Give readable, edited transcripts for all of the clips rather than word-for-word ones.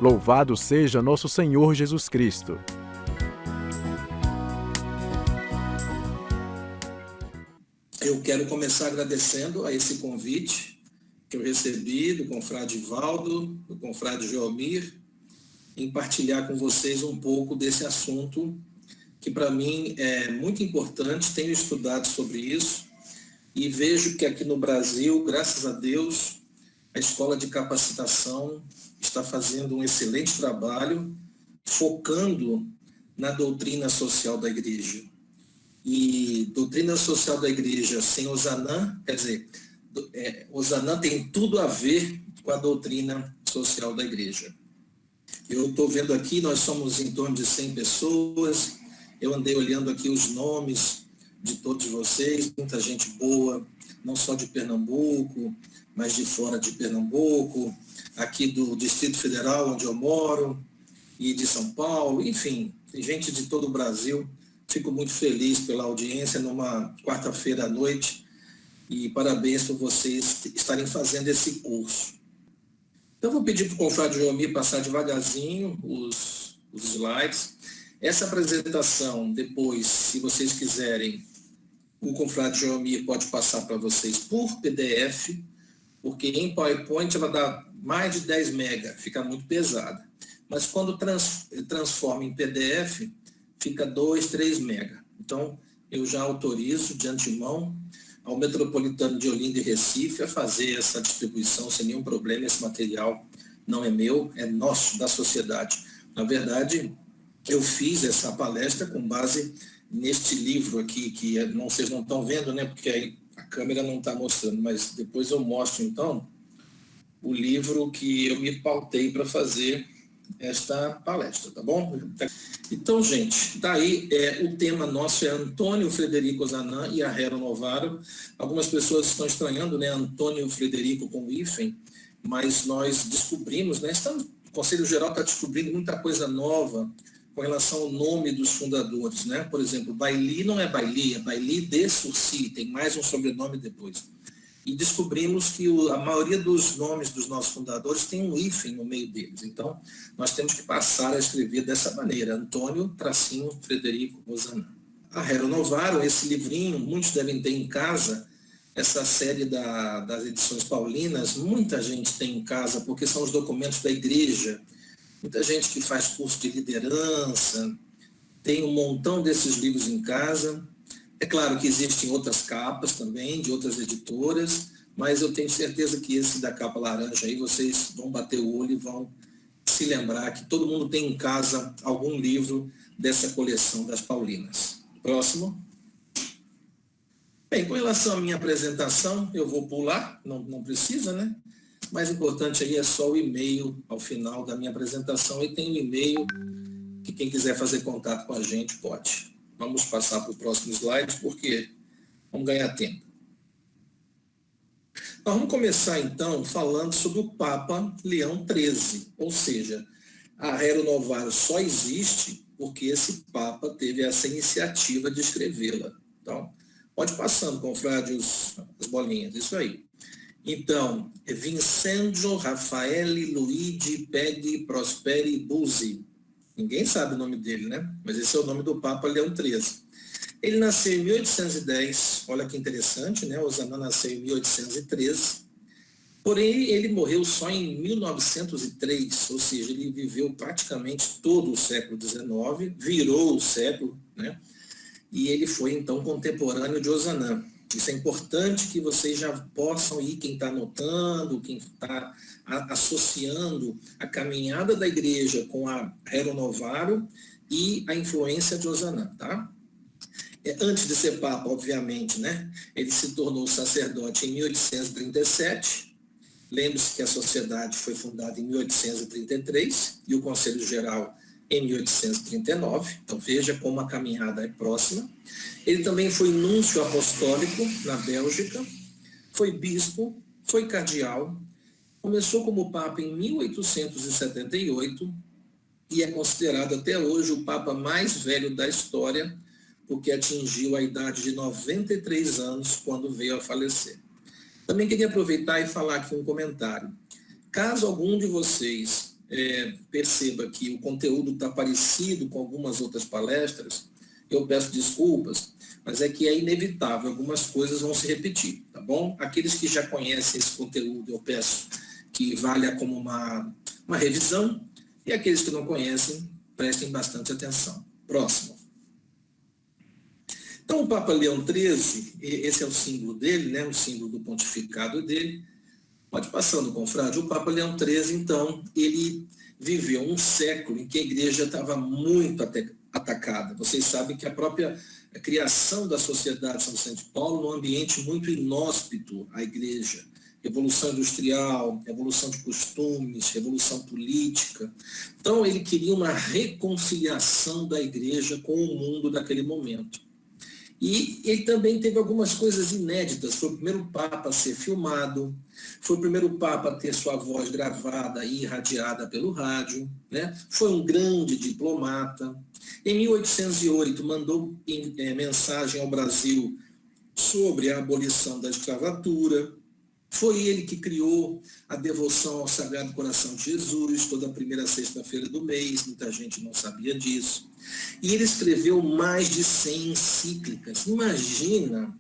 Louvado seja nosso Senhor Jesus Cristo. Eu quero começar agradecendo a esse convite que eu recebi do confrade Valdo, do confrade Joelmir, em partilhar com vocês um pouco desse assunto que para mim é muito importante. Tenho estudado sobre isso e vejo que aqui no Brasil, graças a Deus, a Escola de Capacitação está fazendo um excelente trabalho, focando na doutrina social da Igreja. E doutrina social da Igreja sem Hosanã, quer dizer, Hosanã tem tudo a ver com a doutrina social da Igreja. Eu estou vendo aqui, nós somos em torno de 100 pessoas, eu andei olhando aqui os nomes de todos vocês, muita gente boa, não só de Pernambuco, mas de fora de Pernambuco, aqui do Distrito Federal, onde eu moro, e de São Paulo, enfim, tem gente de todo o Brasil. Fico muito feliz pela audiência numa quarta-feira à noite e parabéns por vocês estarem fazendo esse curso. Então, vou pedir para o confrade Joelmir passar devagarzinho os slides. Essa apresentação, depois, se vocês quiserem, o confrade Joelmir pode passar para vocês por PDF, porque em PowerPoint ela dá mais de 10 MB, fica muito pesada. Mas quando transforma em PDF, fica 2, 3 MB. Então, eu já autorizo de antemão ao Metropolitano de Olinda e Recife a fazer essa distribuição sem nenhum problema. Esse material não é meu, é nosso, da sociedade. Na verdade, eu fiz essa palestra com base neste livro aqui, que vocês não estão vendo, né? Porque aí a câmera não está mostrando, mas depois eu mostro, então, o livro que eu me pautei para fazer esta palestra, tá bom? Então, gente, daí o tema nosso é Antônio Frederico Ozanam e Ahero Novaro. Algumas pessoas estão estranhando, né? Antônio Frederico com hífen, mas nós descobrimos, né? O Conselho Geral está descobrindo muita coisa nova com relação ao nome dos fundadores, né? Por exemplo, Bailly não é Bailly, é Bailly de Surcy, tem mais um sobrenome depois. E descobrimos que a maioria dos nomes dos nossos fundadores tem um hífen no meio deles. Então, nós temos que passar a escrever dessa maneira, Antônio Frederico Ozanam. Ahero Novaro, esse livrinho, muitos devem ter em casa, essa série das edições paulinas, muita gente tem em casa, porque são os documentos da igreja. Muita gente que faz curso de liderança, tem um montão desses livros em casa. É claro que existem outras capas também, de outras editoras, mas eu tenho certeza que esse da capa laranja aí, vocês vão bater o olho e vão se lembrar que todo mundo tem em casa algum livro dessa coleção das Paulinas. Próximo. Bem, com relação à minha apresentação, eu vou pular, não precisa, né? O mais importante aí é só o e-mail ao final da minha apresentação, e tem um e-mail que quem quiser fazer contato com a gente pode. Vamos passar para o próximo slide, porque vamos ganhar tempo. Nós vamos começar, então, falando sobre o Papa Leão XIII, ou seja, a Ahero Novaro só existe porque esse Papa teve essa iniciativa de escrevê-la. Então, pode passando, confrade, as bolinhas, isso aí. Então, Vincenzo Raffaele Luigi Peggy Prosperi Buzzi. Ninguém sabe o nome dele, né? Mas esse é o nome do Papa Leão XIII. Ele nasceu em 1810, olha que interessante, né? Ozanam nasceu em 1813, porém ele morreu só em 1903, ou seja, ele viveu praticamente todo o século XIX, virou o século, né? E ele foi então contemporâneo de Ozanam. Isso é importante que vocês já possam ir, quem está anotando, quem está associando a caminhada da igreja com a Ahero Novaro e a influência de Ozanam, tá? Antes de ser papa, obviamente, né? Ele se tornou sacerdote em 1837. Lembre-se que a sociedade foi fundada em 1833 e o Conselho Geral em 1839. Então veja como a caminhada é próxima. Ele também foi núncio apostólico na Bélgica, foi bispo, foi cardeal, começou como papa em 1878 e é considerado até hoje o papa mais velho da história, porque atingiu a idade de 93 anos quando veio a falecer. Também queria aproveitar e falar aqui um comentário. Caso algum de vocês perceba que o conteúdo está parecido com algumas outras palestras, eu peço desculpas, mas é que é inevitável, algumas coisas vão se repetir, tá bom? Aqueles que já conhecem esse conteúdo, eu peço que valha como uma revisão, e aqueles que não conhecem, prestem bastante atenção. Próximo. Então, o Papa Leão XIII, esse é o símbolo dele, né? O símbolo do pontificado dele. Pode passando, confrade. O Papa Leão XIII, então, ele viveu um século em que a igreja estava muito atacada. Vocês sabem que a própria criação da Sociedade São Vicente de Paulo, num ambiente muito inóspito à igreja. Revolução industrial, revolução de costumes, revolução política. Então, ele queria uma reconciliação da igreja com o mundo daquele momento. E ele também teve algumas coisas inéditas. Foi o primeiro Papa a ser filmado, foi o primeiro Papa a ter sua voz gravada e irradiada pelo rádio, né? Foi um grande diplomata. Em 1808, mandou mensagem ao Brasil sobre a abolição da escravatura. Foi ele que criou a devoção ao Sagrado Coração de Jesus, toda a primeira sexta-feira do mês, muita gente não sabia disso. E ele escreveu mais de 100 encíclicas. Imagina,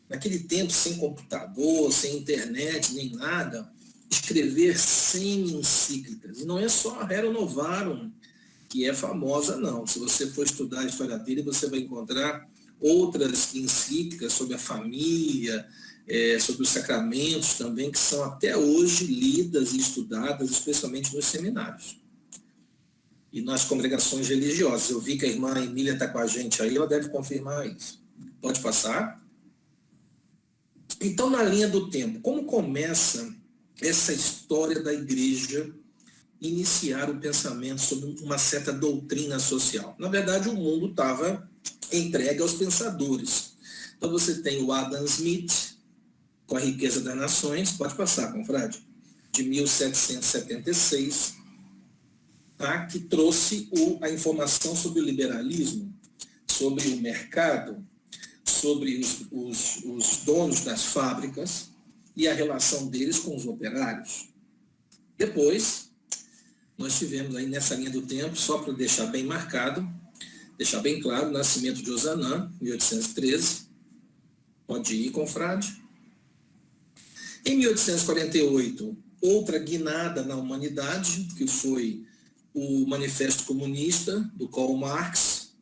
naquele tempo sem computador, sem internet, nem nada, escrever 100 encíclicas. E não é só a Rerum Novarum, que é famosa, não. Se você for estudar a história dele, você vai encontrar outras encíclicas sobre a família, sobre os sacramentos também, que são até hoje lidas e estudadas, especialmente nos seminários. E nas congregações religiosas. Eu vi que a irmã Emília está com a gente aí, ela deve confirmar isso. Pode passar? Então, na linha do tempo, como começa essa história da igreja iniciar o pensamento sobre uma certa doutrina social? Na verdade, o mundo estava entregue aos pensadores. Então, você tem o Adam Smith, com a Riqueza das Nações, pode passar, confrade, de 1776, tá? Que trouxe a informação sobre o liberalismo, sobre o mercado, sobre os donos das fábricas e a relação deles com os operários. Depois, nós tivemos aí nessa linha do tempo, só para deixar bem marcado, deixar bem claro, o nascimento de Ozanam, 1813. Pode ir, confrade. Em 1848, outra guinada na humanidade, que foi o Manifesto Comunista, do Karl Marx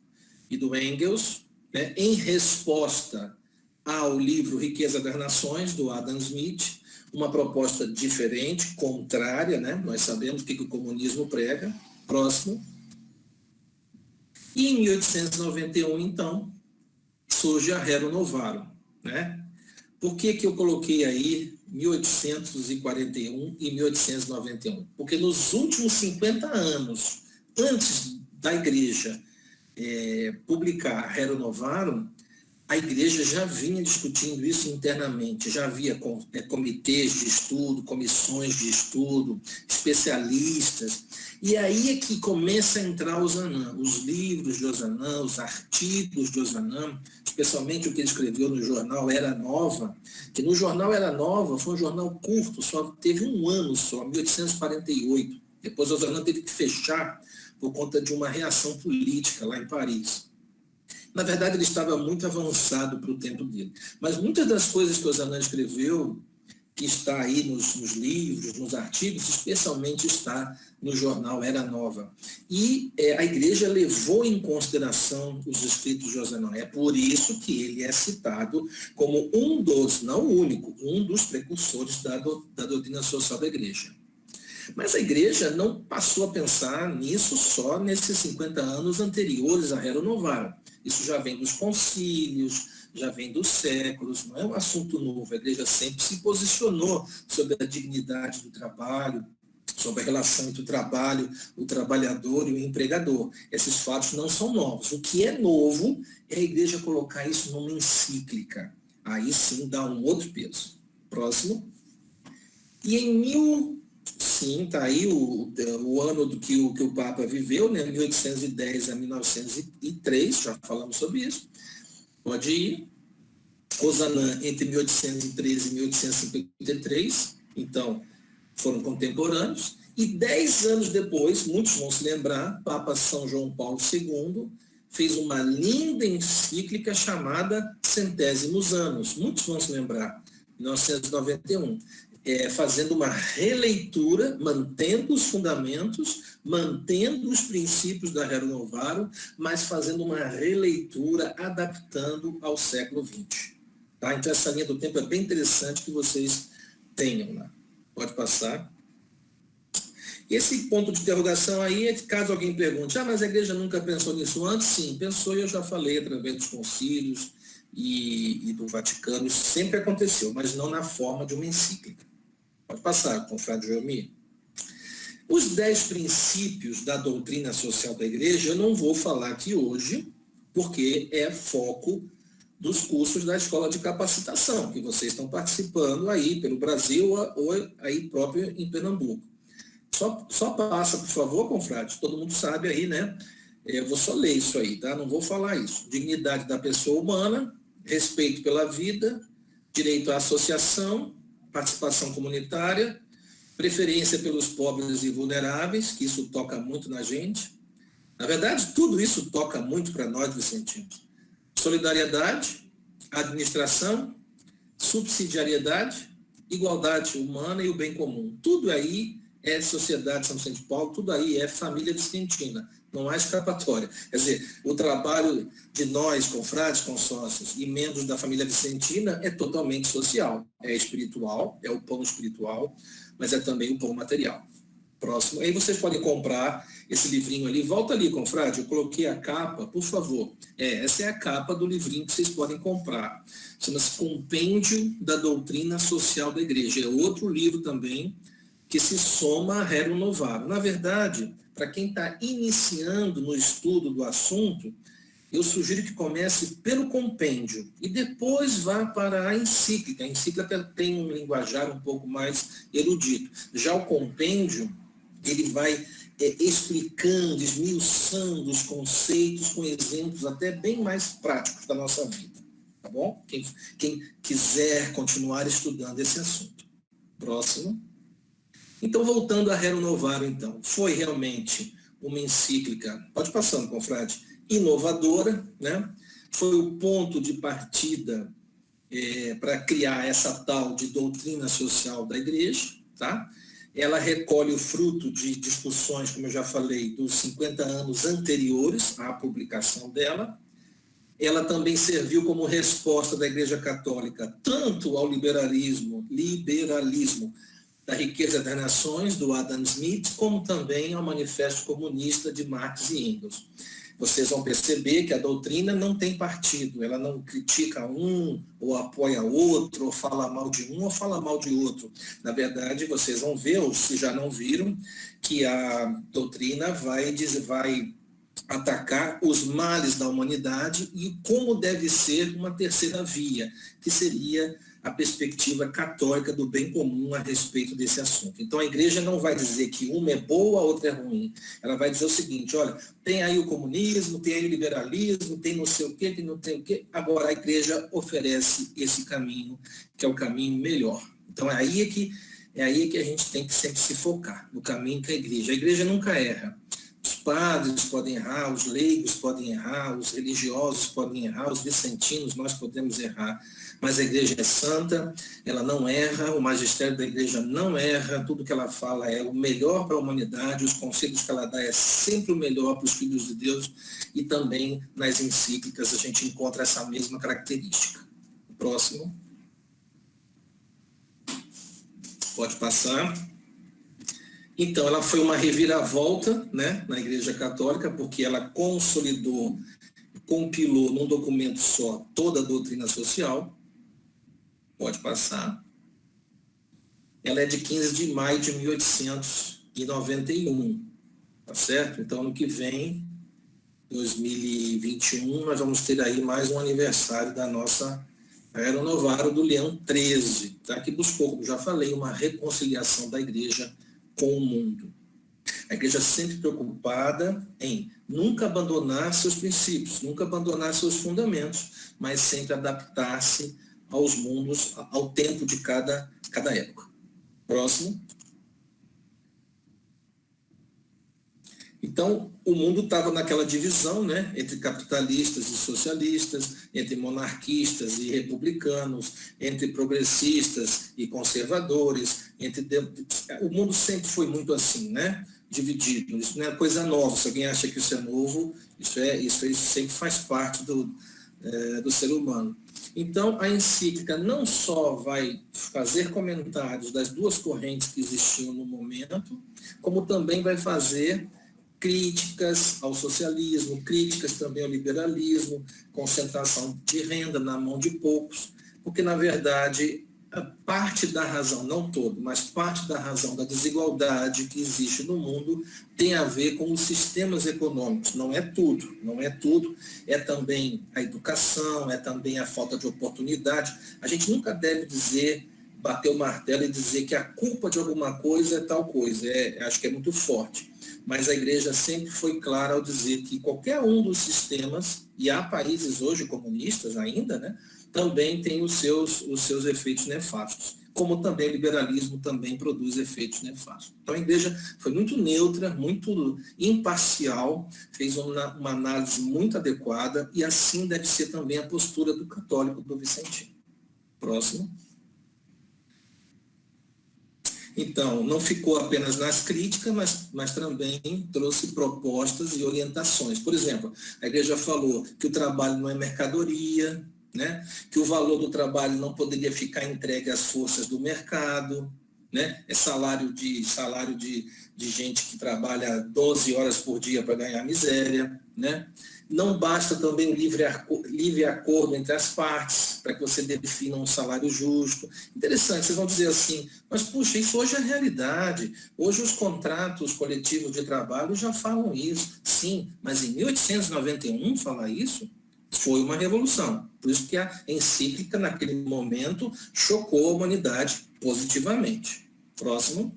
e do Engels, né, em resposta ao livro Riqueza das Nações, do Adam Smith, uma proposta diferente, contrária, né? Nós sabemos o que o comunismo prega. Próximo. E em 1891, então, surge a Rerum Novarum, né? Por que eu coloquei aí 1841 e 1891? Porque nos últimos 50 anos, antes da igreja publicar a Rerum Novarum, a igreja já vinha discutindo isso internamente, já havia comitês de estudo, comissões de estudo, especialistas, e aí é que começa a entrar Ozanam, os livros de Ozanam, os artigos de Ozanam, especialmente o que ele escreveu no jornal Era Nova, que no jornal Era Nova foi um jornal curto, só teve um ano só, 1848. Depois Ozanam teve que fechar por conta de uma reação política lá em Paris. Na verdade, ele estava muito avançado para o tempo dele. Mas muitas das coisas que Ozanam escreveu, que está aí nos livros, nos artigos, especialmente está no jornal Era Nova. E a igreja levou em consideração os escritos de Ozanam. É por isso que ele é citado como um dos, não o único, um dos precursores da doutrina social da igreja. Mas a igreja não passou a pensar nisso só nesses 50 anos anteriores à Rerum Novarum. Isso já vem dos concílios, já vem dos séculos, não é um assunto novo. A igreja sempre se posicionou sobre a dignidade do trabalho, sobre a relação entre o trabalho, o trabalhador e o empregador. Esses fatos não são novos. O que é novo é a igreja colocar isso numa encíclica. Aí sim dá um outro peso. Próximo. E sim, está aí o ano do que o Papa viveu, né, 1810 a 1903, já falamos sobre isso. Pode ir. Ozanam entre 1813 e 1853, então foram contemporâneos. E 10 anos depois, muitos vão se lembrar, Papa São João Paulo II fez uma linda encíclica chamada Centésimos Anos. Muitos vão se lembrar, 1991. Fazendo uma releitura, mantendo os fundamentos, mantendo os princípios da Rerum Novarum, mas fazendo uma releitura, adaptando ao século XX. Tá? Então, essa linha do tempo é bem interessante que vocês tenham. Né? Pode passar. Esse ponto de interrogação aí é que caso alguém pergunte, mas a igreja nunca pensou nisso antes? Sim, pensou e eu já falei através dos concílios e do Vaticano, isso sempre aconteceu, mas não na forma de uma encíclica. Pode passar, confrade Joelmir. Os 10 princípios da doutrina social da igreja eu não vou falar aqui hoje, porque é foco dos cursos da escola de capacitação, que vocês estão participando aí pelo Brasil ou aí próprio em Pernambuco. Só passa, por favor, confrade, todo mundo sabe aí, né? Eu vou só ler isso aí, tá? Não vou falar isso. Dignidade da pessoa humana, respeito pela vida, direito à associação, participação comunitária, preferência pelos pobres e vulneráveis, que isso toca muito na gente. Na verdade, tudo isso toca muito para nós, vicentinos. Solidariedade, administração, subsidiariedade, igualdade humana e o bem comum. Tudo aí é Sociedade São Vicente de Paulo, tudo aí é família vicentina, não há escapatória. Quer dizer, o trabalho de nós, confrades, consórcios e membros da família vicentina é totalmente social, é espiritual, é o pão espiritual, mas é também o pão material. Próximo. Aí vocês podem comprar esse livrinho ali. Volta ali, confrade, eu coloquei a capa, por favor. Essa é a capa do livrinho que vocês podem comprar. Chama-se Compêndio da Doutrina Social da Igreja. É outro livro também que se soma a Rerum Novarum. Na verdade, para quem está iniciando no estudo do assunto, eu sugiro que comece pelo compêndio e depois vá para a encíclica. A encíclica tem um linguajar um pouco mais erudito. Já o compêndio, ele vai explicando, esmiuçando os conceitos com exemplos até bem mais práticos da nossa vida. Tá bom? Quem quiser continuar estudando esse assunto. Próximo. Então, voltando a Rerum Novarum, então, foi realmente uma encíclica, pode passando, confrade, inovadora, né? Foi o ponto de partida para criar essa tal de doutrina social da igreja, tá? Ela recolhe o fruto de discussões, como eu já falei, dos 50 anos anteriores à publicação dela. Ela também serviu como resposta da Igreja Católica tanto ao liberalismo da riqueza das nações, do Adam Smith, como também ao Manifesto Comunista de Marx e Engels. Vocês vão perceber que a doutrina não tem partido, ela não critica um, ou apoia outro, ou fala mal de um, ou fala mal de outro. Na verdade, vocês vão ver, ou se já não viram, que a doutrina vai atacar os males da humanidade e como deve ser uma terceira via, que seria a perspectiva católica do bem comum a respeito desse assunto. Então, a igreja não vai dizer que uma é boa, a outra é ruim. Ela vai dizer o seguinte, olha, tem aí o comunismo, tem aí o liberalismo, tem não sei o quê, tem não sei o quê. Agora, a igreja oferece esse caminho, que é o caminho melhor. Então, é aí que a gente tem que sempre se focar, no caminho que a igreja nunca erra. Os padres podem errar, os leigos podem errar, os religiosos podem errar, os vicentinos, nós podemos errar. Mas a igreja é santa, ela não erra, o magistério da igreja não erra, tudo que ela fala é o melhor para a humanidade, os conselhos que ela dá é sempre o melhor para os filhos de Deus, e também nas encíclicas a gente encontra essa mesma característica. O próximo. Pode passar. Então, ela foi uma reviravolta, né, na Igreja Católica, porque ela consolidou, compilou num documento só toda a doutrina social. Pode passar. Ela é de 15 de maio de 1891, tá certo? Então, ano que vem, 2021, nós vamos ter aí mais um aniversário da nossa Rerum Novarum do Leão XIII, tá? Que buscou, como já falei, uma reconciliação da Igreja com o mundo. A igreja sempre preocupada em nunca abandonar seus princípios, nunca abandonar seus fundamentos, mas sempre adaptar-se aos mundos, ao tempo de cada época. Próximo. Então, o mundo estava naquela divisão, né, entre capitalistas e socialistas, entre monarquistas e republicanos, entre progressistas e conservadores, o mundo sempre foi muito assim, né, dividido. Isso não é coisa nova. Se alguém acha que isso é novo, isso sempre faz parte do ser humano. Então, a encíclica não só vai fazer comentários das duas correntes que existiam no momento, como também vai fazer críticas ao socialismo, críticas também ao liberalismo, concentração de renda na mão de poucos, porque, na verdade, a parte da razão, não todo, mas parte da razão da desigualdade que existe no mundo tem a ver com os sistemas econômicos. Não é tudo, não é tudo. É também a educação, é também a falta de oportunidade. A gente nunca deve bater o martelo e dizer que a culpa de alguma coisa é tal coisa. Acho que é muito forte. Mas a igreja sempre foi clara ao dizer que qualquer um dos sistemas, e há países hoje comunistas ainda, né, também tem os seus efeitos nefastos, como também o liberalismo também produz efeitos nefastos. Então a igreja foi muito neutra, muito imparcial, fez uma análise muito adequada, e assim deve ser também a postura do católico do Vicentino. Próximo. Então, não ficou apenas nas críticas, mas também trouxe propostas e orientações. Por exemplo, a igreja falou que o trabalho não é mercadoria, né? Que o valor do trabalho não poderia ficar entregue às forças do mercado, né? É salário de gente que trabalha 12 horas por dia para ganhar miséria, né? Não basta também o livre acordo entre as partes para que você defina um salário justo. Interessante, vocês vão dizer assim, mas puxa, isso hoje é realidade. Hoje os contratos coletivos de trabalho já falam isso. Sim, mas em 1891 falar isso foi uma revolução. Por isso que a encíclica, naquele momento, chocou a humanidade positivamente. Próximo.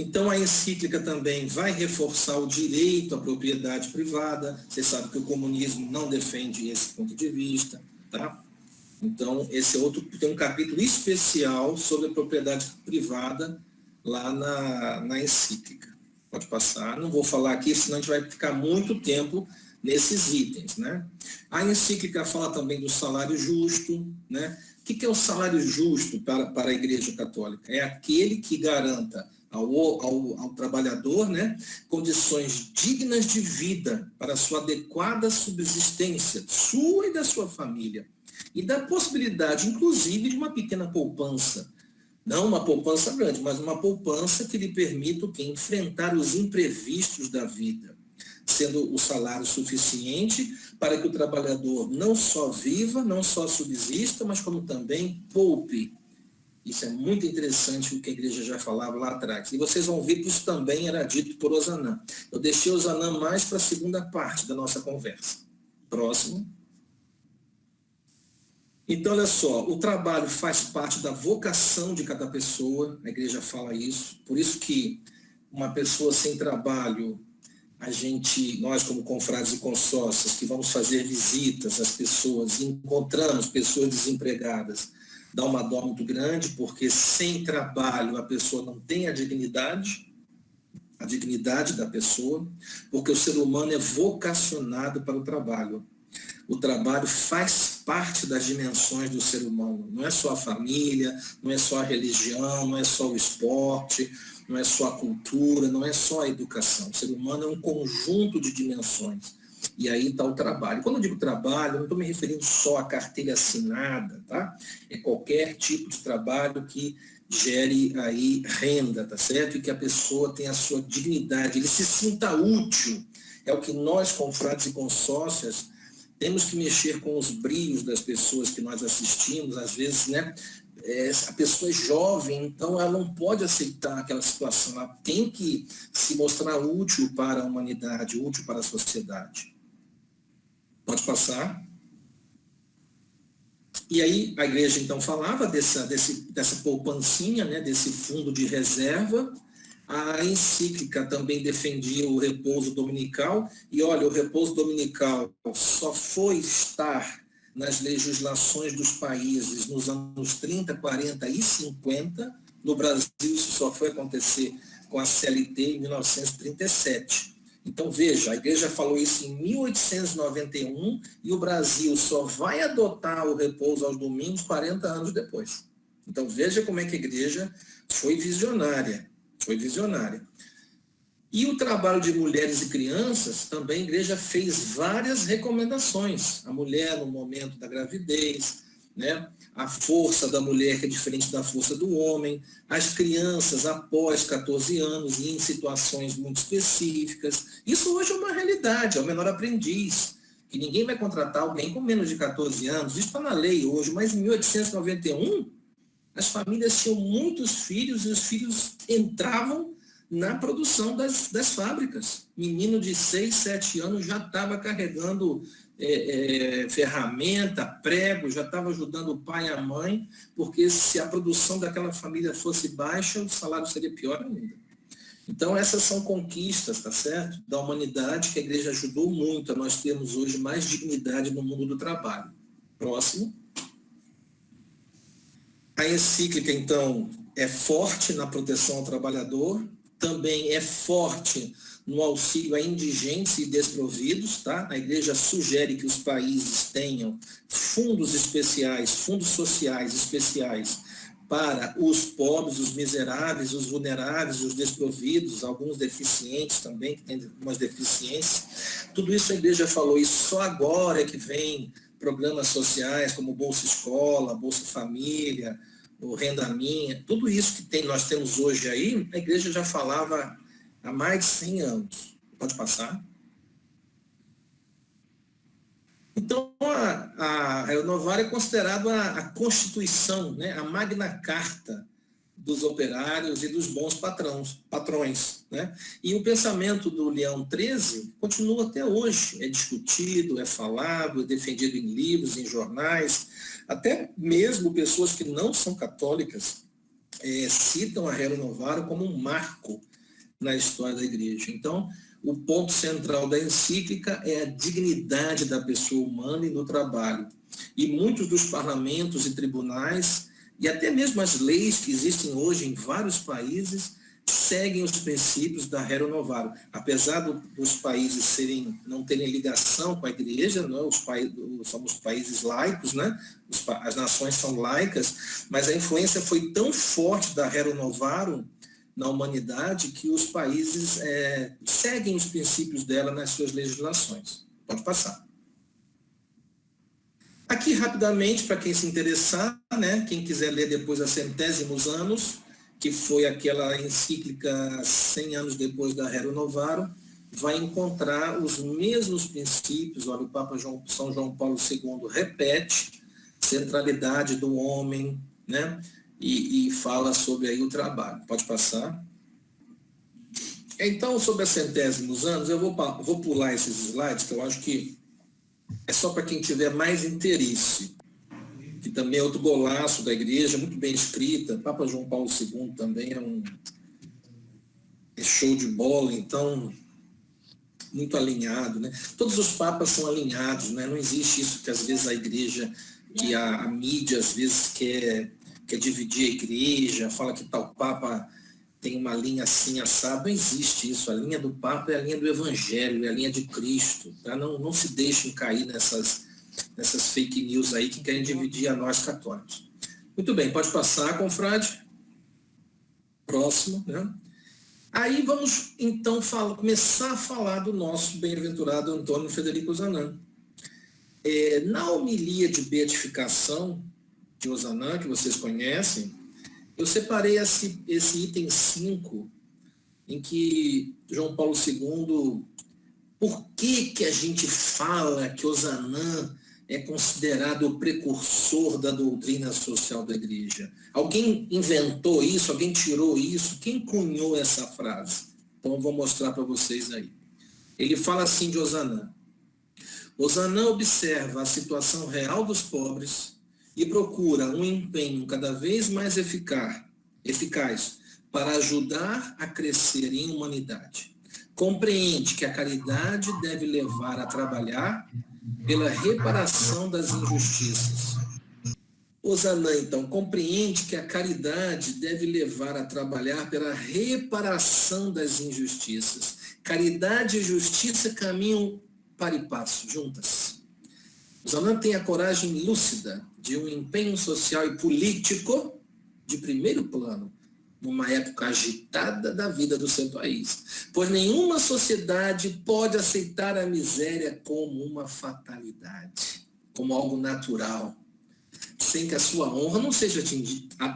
Então, a encíclica também vai reforçar o direito à propriedade privada. Você sabe que o comunismo não defende esse ponto de vista, tá? Então, esse é outro, tem um capítulo especial sobre a propriedade privada lá na encíclica. Pode passar. Não vou falar aqui, senão a gente vai ficar muito tempo nesses itens, né? A encíclica fala também do salário justo, né? O que é o salário justo para a Igreja Católica? É aquele que garanta ao trabalhador, né, condições dignas de vida para sua adequada subsistência, sua e da sua família, e da possibilidade, inclusive, de uma pequena poupança. Não uma poupança grande, mas uma poupança que lhe permita enfrentar os imprevistos da vida, sendo o salário suficiente para que o trabalhador não só viva, não só subsista, mas como também poupe. Isso é muito interessante o que a igreja já falava lá atrás. E vocês vão ver que isso também era dito por Ozanam. Eu deixei Ozanam mais para a segunda parte da nossa conversa. Próximo. Então, olha só, o trabalho faz parte da vocação de cada pessoa, a igreja fala isso. Por isso que uma pessoa sem trabalho, nós como confrades e consórcios, que vamos fazer visitas às pessoas, encontramos pessoas desempregadas, dá uma dó muito grande, porque sem trabalho a pessoa não tem a dignidade da pessoa, porque o ser humano é vocacionado para o trabalho. O trabalho faz parte das dimensões do ser humano. Não é só a família, não é só a religião, não é só o esporte, não é só a cultura, não é só a educação. O ser humano é um conjunto de dimensões. E aí está o trabalho. Quando eu digo trabalho, eu não estou me referindo só à carteira assinada, tá? É qualquer tipo de trabalho que gere aí renda, tá certo? E que a pessoa tenha a sua dignidade, ele se sinta útil. É o que nós, confrades e consórcias, temos que mexer com os brios das pessoas que nós assistimos, às vezes, né? A pessoa é jovem, então ela não pode aceitar aquela situação, ela tem que se mostrar útil para a humanidade, útil para a sociedade. Pode passar. E aí a igreja então falava dessa poupancinha, né, desse fundo de reserva. A encíclica também defendia o repouso dominical, e olha, o repouso dominical só foi estar nas legislações dos países nos anos 30, 40 e 50. No Brasil, isso só foi acontecer com a CLT em 1937. Então, veja, a igreja falou isso em 1891 e o Brasil só vai adotar o repouso aos domingos 40 anos depois. Então, veja como é que a igreja foi visionária. Foi visionária. E o trabalho de mulheres e crianças, também a igreja fez várias recomendações. A mulher no momento da gravidez, né? A força da mulher que é diferente da força do homem, as crianças após 14 anos e em situações muito específicas. Isso hoje é uma realidade, é o menor aprendiz, que ninguém vai contratar alguém com menos de 14 anos. Isso está na lei hoje, mas em 1891, as famílias tinham muitos filhos e os filhos entravam na produção das fábricas. Menino de 6, 7 anos já estava carregando ferramenta, prego, já estava ajudando o pai e a mãe, porque se a produção daquela família fosse baixa, o salário seria pior ainda. Então, essas são conquistas, tá certo? Da humanidade, que a igreja ajudou muito a nós termos hoje mais dignidade no mundo do trabalho. Próximo. A encíclica, então, é forte na proteção ao trabalhador, também é forte no auxílio a indigentes e desprovidos, tá? A igreja sugere que os países tenham fundos especiais, fundos sociais especiais para os pobres, os miseráveis, os vulneráveis, os desprovidos, alguns deficientes também, que têm algumas deficiências. Tudo isso a igreja falou, e só agora é que vem programas sociais como Bolsa Escola, Bolsa Família, o Renda Minha, tudo isso que nós temos hoje aí, a igreja já falava há mais de 100 anos. Pode passar. Então, a Renovar é considerado a Constituição, né, a Magna Carta dos operários e dos bons patrões. Né? E o pensamento do Leão XIII continua até hoje. É discutido, é falado, é defendido em livros, em jornais. Até mesmo pessoas que não são católicas citam a Rerum Novarum como um marco na história da igreja. Então, o ponto central da encíclica é a dignidade da pessoa humana e no trabalho. E muitos dos parlamentos e tribunais, e até mesmo as leis que existem hoje em vários países, seguem os princípios da Rerum Novarum. Apesar dos países não terem ligação com a igreja, né? Somos países laicos, né? As nações são laicas, mas a influência foi tão forte da Rerum Novarum na humanidade que os países seguem os princípios dela nas suas legislações. Pode passar. Aqui, rapidamente, para quem se interessar, né, quem quiser ler depois a Centésimos Anos, que foi aquela encíclica 100 anos depois da Rerum Novarum, vai encontrar os mesmos princípios. Olha, o Papa São João Paulo II repete centralidade do homem, né? E fala sobre aí o trabalho. Pode passar. Então, sobre as Centésimos Anos, eu vou pular esses slides, que eu acho que é só para quem tiver mais interesse, que também é outro golaço da igreja, muito bem escrita. Papa João Paulo II também é show de bola, então, muito alinhado, né? Todos os papas são alinhados, né? Não existe isso que às vezes a igreja, que a mídia às vezes quer dividir a igreja, fala que tal papa tem uma linha assim, assado. Não existe isso. A linha do papa é a linha do evangelho, é a linha de Cristo. Tá? Não se deixem cair nessas fake news aí que querem dividir a nós católicos. Muito bem, pode passar, confrade. Próximo, né? Aí vamos, então, começar a falar do nosso bem-aventurado Antônio Frederico Ozanam. Na homilia de beatificação de Ozanam, que vocês conhecem, eu separei esse item 5, em que João Paulo II, por que a gente fala que Ozanam é considerado o precursor da doutrina social da igreja? Alguém inventou isso? Alguém tirou isso? Quem cunhou essa frase? Então eu vou mostrar para vocês aí. Ele fala assim de Ozanam. Ozanam observa a situação real dos pobres e procura um empenho cada vez mais eficaz para ajudar a crescer em humanidade. Compreende que a caridade deve levar a trabalhar pela reparação das injustiças. Osanã, então, compreende que a caridade deve levar a trabalhar pela reparação das injustiças. Caridade e justiça caminham para e passo, juntas. Osanã tem a coragem lúcida de um empenho social e político de primeiro plano, numa época agitada da vida do seu país. Pois nenhuma sociedade pode aceitar a miséria como uma fatalidade, como algo natural, sem que a sua honra não seja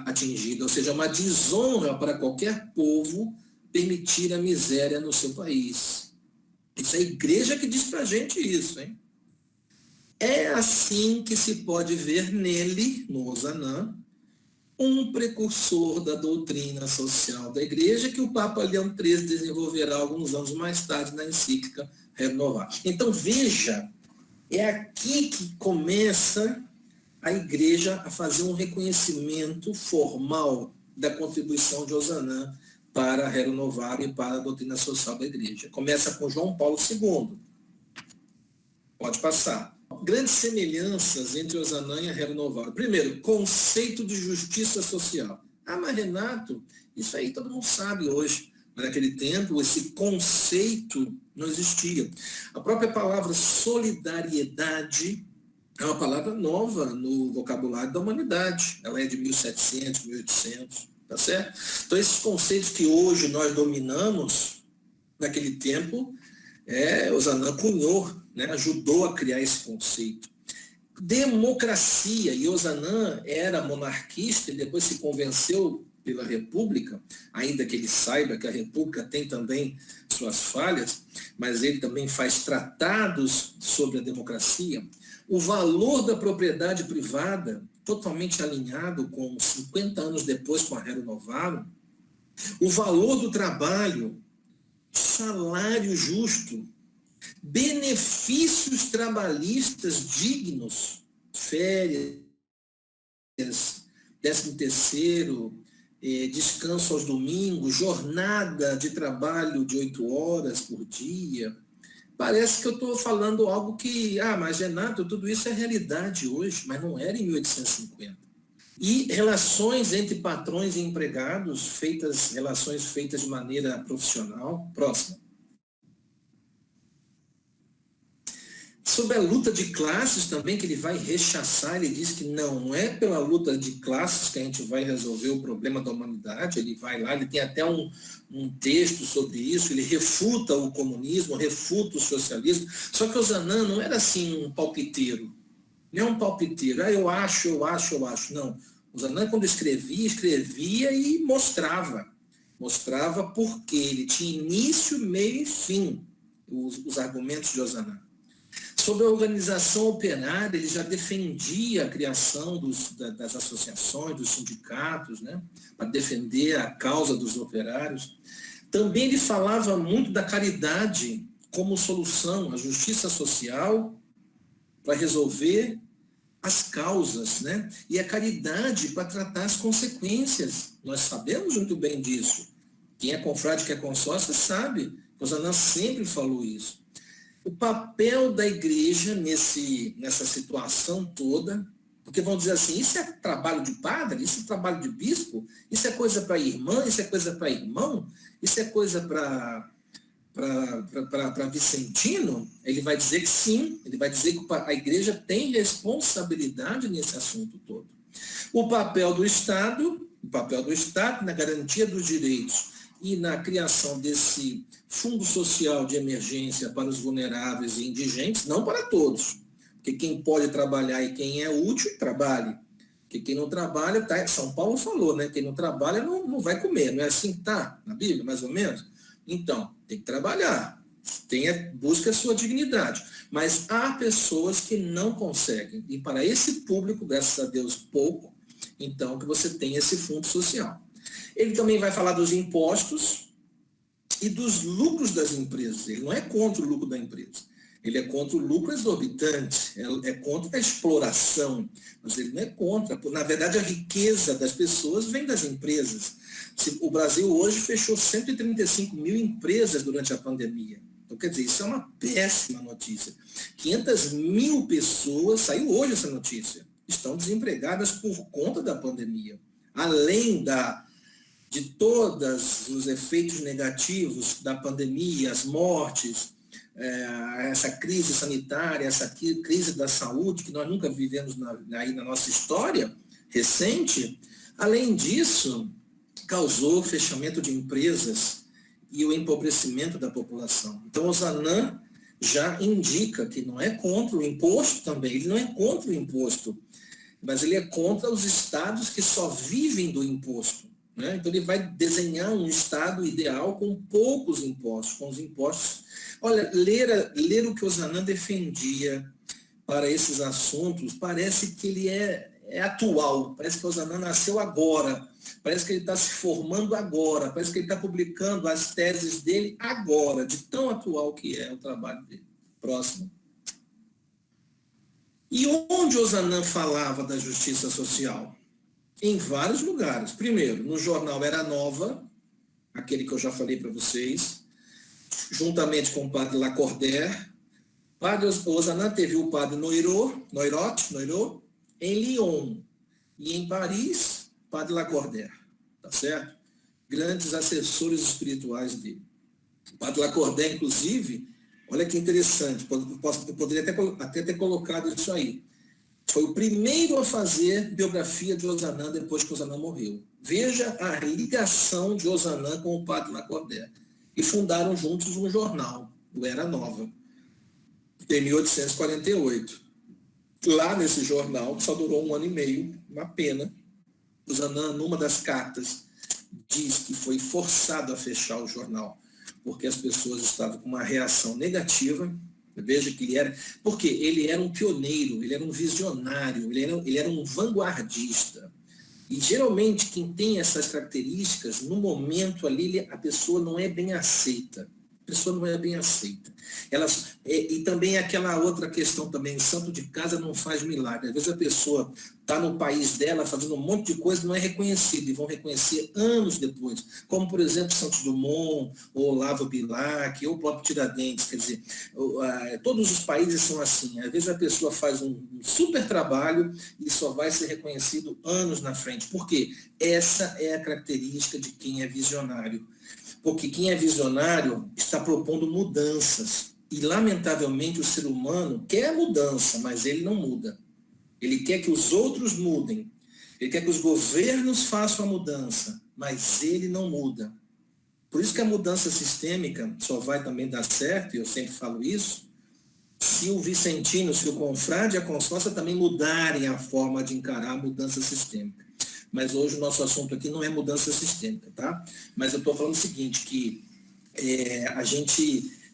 atingida, ou seja, uma desonra para qualquer povo permitir a miséria no seu país. Isso é a igreja que diz para a gente isso, hein? É assim que se pode ver nele, no Osanã, um precursor da doutrina social da igreja que o Papa Leão XIII desenvolverá alguns anos mais tarde na encíclica Renovar. Então, veja, é aqui que começa a igreja a fazer um reconhecimento formal da contribuição de Osanã para a Renovar e para a doutrina social da igreja. Começa com João Paulo II. Pode passar. Grandes semelhanças entre Osanã e a Renovar. Primeiro, conceito de justiça social. Ah, mas Renato, isso aí todo mundo sabe hoje. Mas naquele tempo, esse conceito não existia. A própria palavra solidariedade é uma palavra nova no vocabulário da humanidade. Ela é de 1700, 1800, tá certo? Então, esses conceitos que hoje nós dominamos, naquele tempo, Osanã cunhou, né, ajudou a criar esse conceito. Democracia, e Osanã era monarquista e depois se convenceu pela República, ainda que ele saiba que a República tem também suas falhas, mas ele também faz tratados sobre a democracia. O valor da propriedade privada, totalmente alinhado com 50 anos depois com a Renovaram. O valor do trabalho, salário justo, benefícios trabalhistas dignos, férias, 13º, descanso aos domingos, jornada de trabalho de 8 horas por dia. Parece que eu estou falando algo que, mas Renato, tudo isso é realidade hoje, mas não era em 1850. E relações entre patrões e empregados, relações feitas de maneira profissional. Próximo. Sobre a luta de classes também, que ele vai rechaçar, ele diz que não é pela luta de classes que a gente vai resolver o problema da humanidade. Ele vai lá, ele tem até um texto sobre isso, ele refuta o comunismo, refuta o socialismo. Só que Osanã não era assim um palpiteiro, não é um palpiteiro, eu acho. Não, Osanã quando escrevia e mostrava porque ele tinha início, meio e fim, os argumentos de Osanã. Sobre a organização operária, ele já defendia a criação das associações, dos sindicatos, né, para defender a causa dos operários. Também ele falava muito da caridade como solução, a justiça social para resolver as causas, né, e a caridade para tratar as consequências. Nós sabemos muito bem disso. Quem é confrade, quem é consórcio, sabe. Osanã sempre falou isso. O papel da igreja nessa situação toda, porque vão dizer assim, isso é trabalho de padre, isso é trabalho de bispo, isso é coisa para irmã, isso é coisa para irmão, isso é coisa para vicentino. Ele vai dizer que sim, ele vai dizer que a igreja tem responsabilidade nesse assunto todo. O papel do Estado na garantia dos direitos e na criação desse fundo social de emergência para os vulneráveis e indigentes, não para todos, porque quem pode trabalhar e quem é útil, trabalhe. Porque quem não trabalha, São Paulo falou, né? Quem não trabalha não vai comer, não é assim que está na Bíblia, mais ou menos? Então, tem que trabalhar, busca a sua dignidade. Mas há pessoas que não conseguem, e para esse público, graças a Deus, pouco, então que você tem esse fundo social. Ele também vai falar dos impostos e dos lucros das empresas. Ele não é contra o lucro da empresa. Ele é contra o lucro exorbitante, é contra a exploração, mas ele não é contra. Na verdade, a riqueza das pessoas vem das empresas. O Brasil hoje fechou 135 mil empresas durante a pandemia. Então, quer dizer, isso é uma péssima notícia. 500 mil pessoas, saiu hoje essa notícia, estão desempregadas por conta da pandemia. Além de todos os efeitos negativos da pandemia, as mortes, essa crise sanitária, essa crise da saúde que nós nunca vivemos aí na nossa história recente, além disso, causou fechamento de empresas e o empobrecimento da população. Então, o Zanan já indica que não é contra o imposto também, ele não é contra o imposto, mas ele é contra os estados que só vivem do imposto. Né? Então, ele vai desenhar um estado ideal com poucos impostos, com os impostos. Olha, ler o que o Zanan defendia para esses assuntos, parece que ele é atual, parece que o Zanan nasceu agora, parece que ele está se formando agora, parece que ele está publicando as teses dele agora, de tão atual que é o trabalho dele. Próximo. E onde o Zanan falava da justiça social? Em vários lugares. Primeiro, no jornal Era Nova, aquele que eu já falei para vocês, juntamente com o padre Lacordaire. O Zanan teve o padre Noirot, em Lyon. E em Paris, padre Lacordaire. Tá certo? Grandes assessores espirituais dele. O padre Lacordaire, inclusive, olha que interessante, eu poderia até ter colocado isso aí. Foi o primeiro a fazer biografia de Ozanam depois que Ozanam morreu. Veja a ligação de Ozanam com o padre Lacordaire. E fundaram juntos um jornal, o Era Nova, em 1848. Lá nesse jornal, que só durou 1 ano e meio, uma pena, Ozanam, numa das cartas, diz que foi forçado a fechar o jornal, porque as pessoas estavam com uma reação negativa. Veja que ele era, porque ele era um pioneiro, ele era um visionário, ele era um vanguardista. E geralmente quem tem essas características, no momento ali, a pessoa não é bem aceita. A pessoa não é bem aceita. E também aquela outra questão também, santo de casa não faz milagre. Às vezes a pessoa está no país dela fazendo um monte de coisa e não é reconhecida, e vão reconhecer anos depois. Como, por exemplo, Santos Dumont, ou Olavo Bilac, ou o próprio Tiradentes. Quer dizer, todos os países são assim. Às vezes a pessoa faz um super trabalho e só vai ser reconhecido anos na frente. Por quê? Essa é a característica de quem é visionário. Porque quem é visionário está propondo mudanças. E, lamentavelmente, o ser humano quer mudança, mas ele não muda. Ele quer que os outros mudem. Ele quer que os governos façam a mudança, mas ele não muda. Por isso que a mudança sistêmica só vai também dar certo, e eu sempre falo isso, se o vicentino, se o confrade e a consórcia também mudarem a forma de encarar a mudança sistêmica. Mas hoje o nosso assunto aqui não é mudança sistêmica, tá? Mas eu estou falando o seguinte, que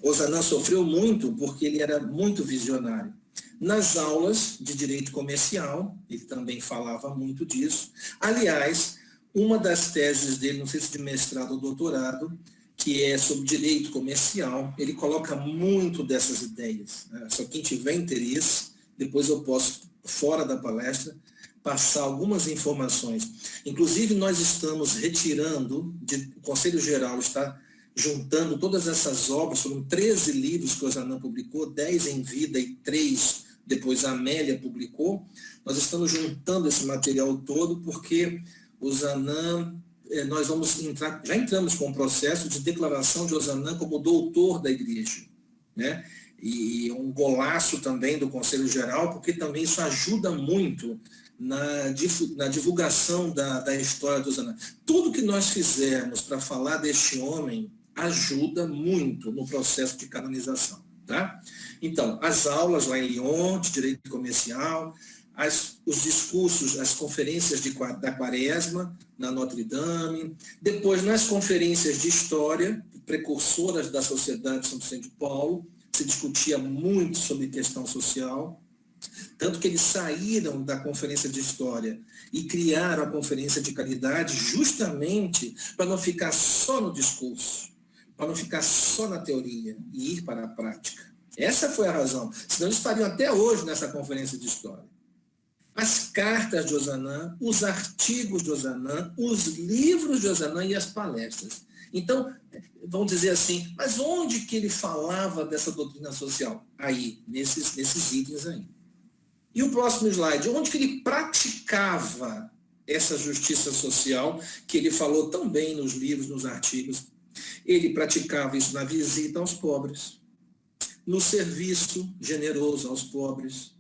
Ozanam sofreu muito porque ele era muito visionário. Nas aulas de direito comercial, ele também falava muito disso. Aliás, uma das teses dele, não sei se de mestrado ou doutorado, que é sobre direito comercial, ele coloca muito dessas ideias. Né? Só quem tiver interesse, depois eu posso, fora da palestra, passar algumas informações. Inclusive, nós estamos retirando, o Conselho Geral está juntando todas essas obras, foram 13 livros que o Ozanam publicou, 10 em vida e 3 depois a Amélia publicou. Nós estamos juntando esse material todo porque o Ozanam, nós vamos entrar, já entramos com o processo de declaração de Ozanam como doutor da igreja, né? E um golaço também do Conselho Geral, porque também isso ajuda muito na divulgação da história do Ozanam. Tudo que nós fizermos para falar deste homem ajuda muito no processo de canonização. Tá? Então, as aulas lá em Lyon, de direito comercial, os discursos, as conferências da Quaresma, na Notre Dame, depois nas conferências de história, precursoras da Sociedade São Vicente de Paulo, se discutia muito sobre questão social, tanto que eles saíram da conferência de história e criaram a conferência de caridade justamente para não ficar só no discurso, para não ficar só na teoria e ir para a prática. Essa foi a razão. Senão eles estariam até hoje nessa conferência de história. As cartas de Ozanam, os artigos de Ozanam, os livros de Ozanam e as palestras. Então, vamos dizer assim, mas onde que ele falava dessa doutrina social? Aí, nesses itens aí. E o próximo slide, onde que ele praticava essa justiça social, que ele falou tão bem nos livros, nos artigos. Ele praticava isso na visita aos pobres, no serviço generoso aos pobres,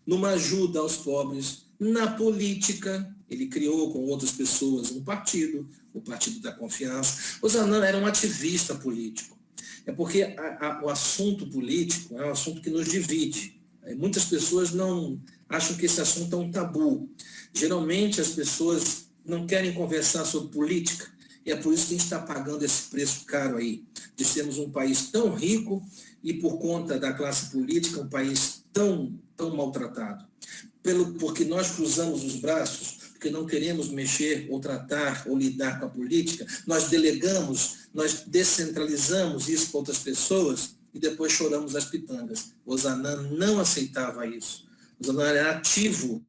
numa ajuda aos pobres, na política. Ele criou com outras pessoas um partido, o Partido da Confiança. Ozanam era um ativista político. É porque o assunto político é um assunto que nos divide. Muitas pessoas não acham que esse assunto é um tabu. Geralmente as pessoas não querem conversar sobre política, e é por isso que a gente está pagando esse preço caro aí, de sermos um país tão rico e, por conta da classe política, um país tão maltratado. Porque nós cruzamos os braços, porque não queremos mexer ou tratar ou lidar com a política, nós delegamos, nós descentralizamos isso para outras pessoas e depois choramos as pitangas. Ozanam não aceitava isso. Ozanam era ativo.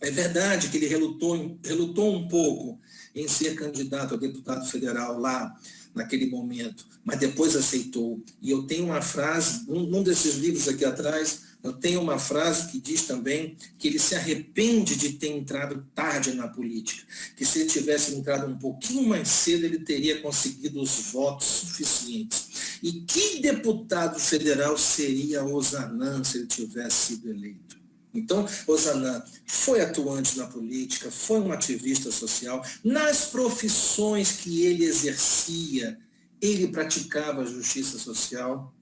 É verdade que ele relutou um pouco em ser candidato a deputado federal lá naquele momento, mas depois aceitou. E eu tenho uma frase, num desses livros aqui atrás, eu tenho uma frase que diz também que ele se arrepende de ter entrado tarde na política, que se ele tivesse entrado um pouquinho mais cedo, ele teria conseguido os votos suficientes. E que deputado federal seria Ozanam se ele tivesse sido eleito? Então, Ozanam foi atuante na política, foi um ativista social. Nas profissões que ele exercia, ele praticava a justiça social.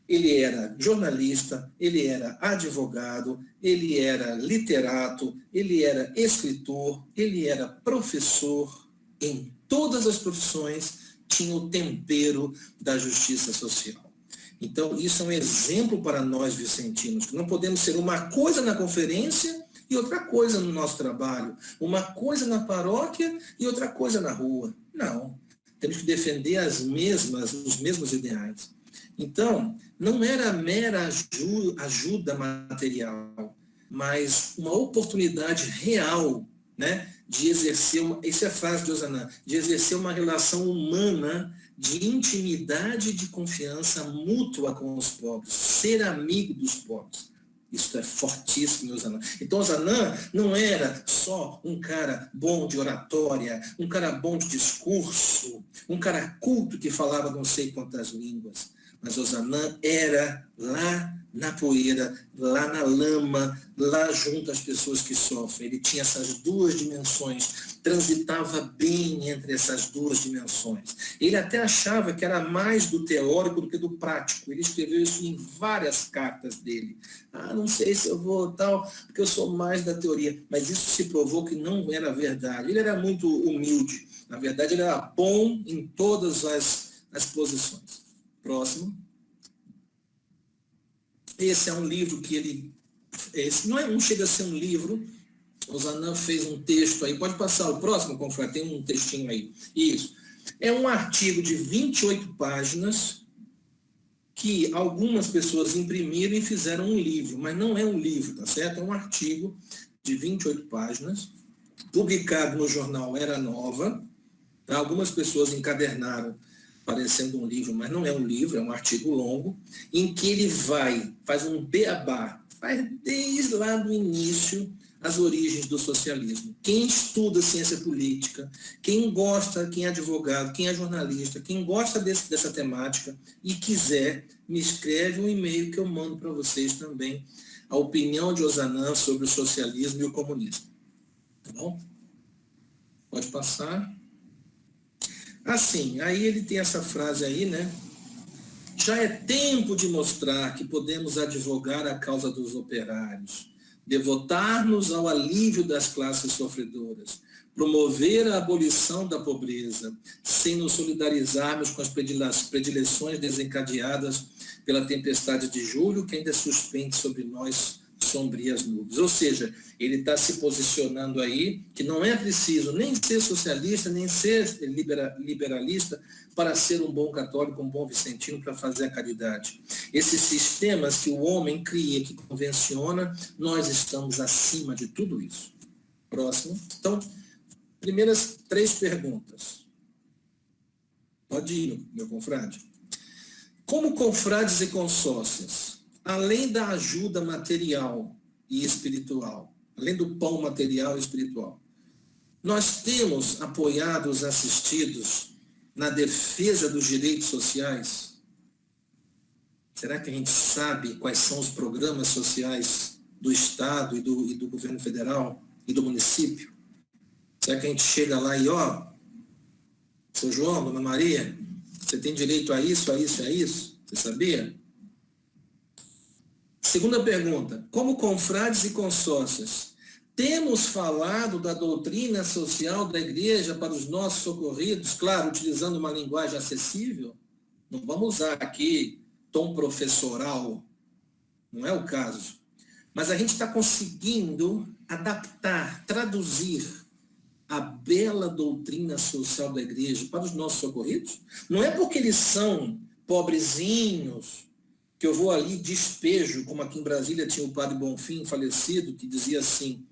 Ele era jornalista, ele era advogado, ele era literato, ele era escritor, ele era professor. Em todas as profissões tinha o tempero da justiça social. Então, isso é um exemplo para nós vicentinos, que não podemos ser uma coisa na conferência e outra coisa no nosso trabalho, uma coisa na paróquia e outra coisa na rua. Não, temos que defender os mesmos ideais. Então, não era mera ajuda material, mas uma oportunidade real, né, de exercer, essa é a frase de Ozanam, de exercer uma relação humana de intimidade e de confiança mútua com os pobres, ser amigo dos pobres. Isso é fortíssimo em Ozanam. Então, Ozanam não era só um cara bom de oratória, um cara bom de discurso, um cara culto que falava não sei quantas línguas. Mas Ozanam era lá na poeira, lá na lama, lá junto às pessoas que sofrem. Ele tinha essas duas dimensões, transitava bem entre essas duas dimensões. Ele até achava que era mais do teórico do que do prático. Ele escreveu isso em várias cartas dele. Não sei se eu vou tal, porque eu sou mais da teoria. Mas isso se provou que não era verdade. Ele era muito humilde. Na verdade, ele era bom em todas as posições. Próximo. Esse é um livro que ele... não chega a ser um livro. Ozanam fez um texto aí. Pode passar o próximo, confrade, tem um textinho aí. Isso. É um artigo de 28 páginas que algumas pessoas imprimiram e fizeram um livro, mas não é um livro, tá certo? É um artigo de 28 páginas, publicado no jornal Era Nova. Tá? Algumas pessoas encadernaram parecendo um livro, mas não é um livro, é um artigo longo, em que ele faz um beabá, faz desde lá do início as origens do socialismo. Quem estuda ciência política, quem gosta, quem é advogado, quem é jornalista, quem gosta dessa temática e quiser, me escreve um e-mail que eu mando para vocês também, a opinião de Ozanam sobre o socialismo e o comunismo. Tá bom? Pode passar. Assim, aí ele tem essa frase aí, né? Já é tempo de mostrar que podemos advogar a causa dos operários, devotar-nos ao alívio das classes sofredoras, promover a abolição da pobreza, sem nos solidarizarmos com as predileções desencadeadas pela tempestade de julho que ainda suspende sobre nós sombrias nuvens. Ou seja, ele está se posicionando aí que não é preciso nem ser socialista, nem ser liberalista para ser um bom católico, um bom vicentino, para fazer a caridade. Esses sistemas que o homem cria, que convenciona, nós estamos acima de tudo isso. Próximo. Então, primeiras 3 perguntas. Pode ir, meu confrade. Como confrades e consórcios, além da ajuda material e espiritual, além do pão material e espiritual. Nós temos apoiado os assistidos na defesa dos direitos sociais? Será que a gente sabe quais são os programas sociais do Estado e do governo federal e do município? Será que a gente chega lá e, seu João, dona Maria, você tem direito a isso, a isso, a isso? Você sabia? Segunda pergunta, como confrades e consórcios, temos falado da doutrina social da igreja para os nossos socorridos, claro, utilizando uma linguagem acessível? Não vamos usar aqui tom professoral, não é o caso. Mas a gente está conseguindo adaptar, traduzir a bela doutrina social da igreja para os nossos socorridos? Não é porque eles são pobrezinhos que eu vou ali despejo, como aqui em Brasília tinha o padre Bonfim, falecido, que dizia assim,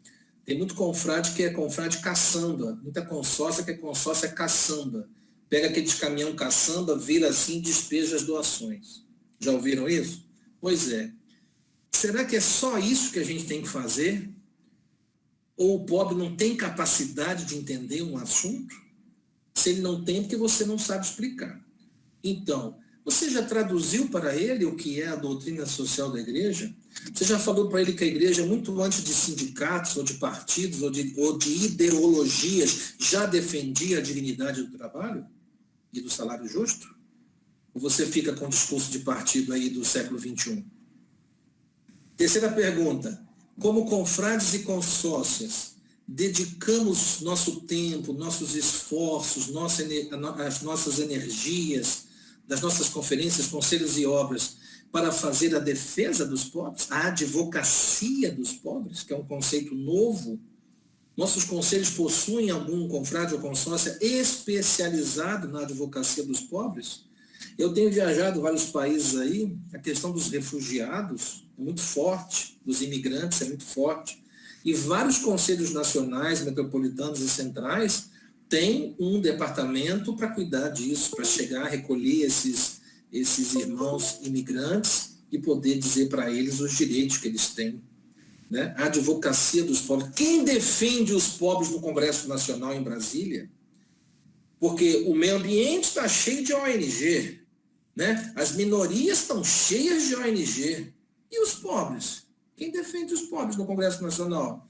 tem muito confrade que é confrade caçamba, muita consórcia que é consórcia caçamba. Pega aqueles caminhão caçamba, vira assim e despeja as doações. Já ouviram isso? Pois é. Será que é só isso que a gente tem que fazer? Ou o pobre não tem capacidade de entender um assunto? Se ele não tem, porque você não sabe explicar. Então, você já traduziu para ele o que é a doutrina social da igreja? Você já falou para ele que a igreja, muito antes de sindicatos, ou de partidos, ou de ideologias, já defendia a dignidade do trabalho e do salário justo? Ou você fica com o discurso de partido aí do século XXI? Terceira pergunta. Como confrades e consórcias, dedicamos nosso tempo, nossos esforços, as nossas energias, das nossas conferências, conselhos e obras, para fazer a defesa dos pobres, a advocacia dos pobres, que é um conceito novo. Nossos conselhos possuem algum confrade ou consórcia especializado na advocacia dos pobres? Eu tenho viajado vários países aí, a questão dos refugiados é muito forte, dos imigrantes é muito forte, e vários conselhos nacionais, metropolitanos e centrais têm um departamento para cuidar disso, para chegar, recolher esses irmãos imigrantes e poder dizer para eles os direitos que eles têm. Né? A advocacia dos pobres. Quem defende os pobres no Congresso Nacional em Brasília? Porque o meio ambiente está cheio de ONG, né? As minorias estão cheias de ONG. E os pobres? Quem defende os pobres no Congresso Nacional?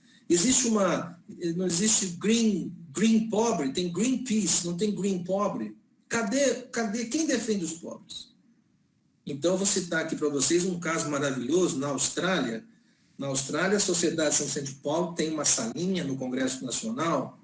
Não existe green pobre, tem Greenpeace, não tem green pobre. Cadê quem defende os pobres? Então, eu vou citar aqui para vocês um caso maravilhoso na Austrália. Na Austrália, a Sociedade São Vicente de Paulo tem uma salinha no Congresso Nacional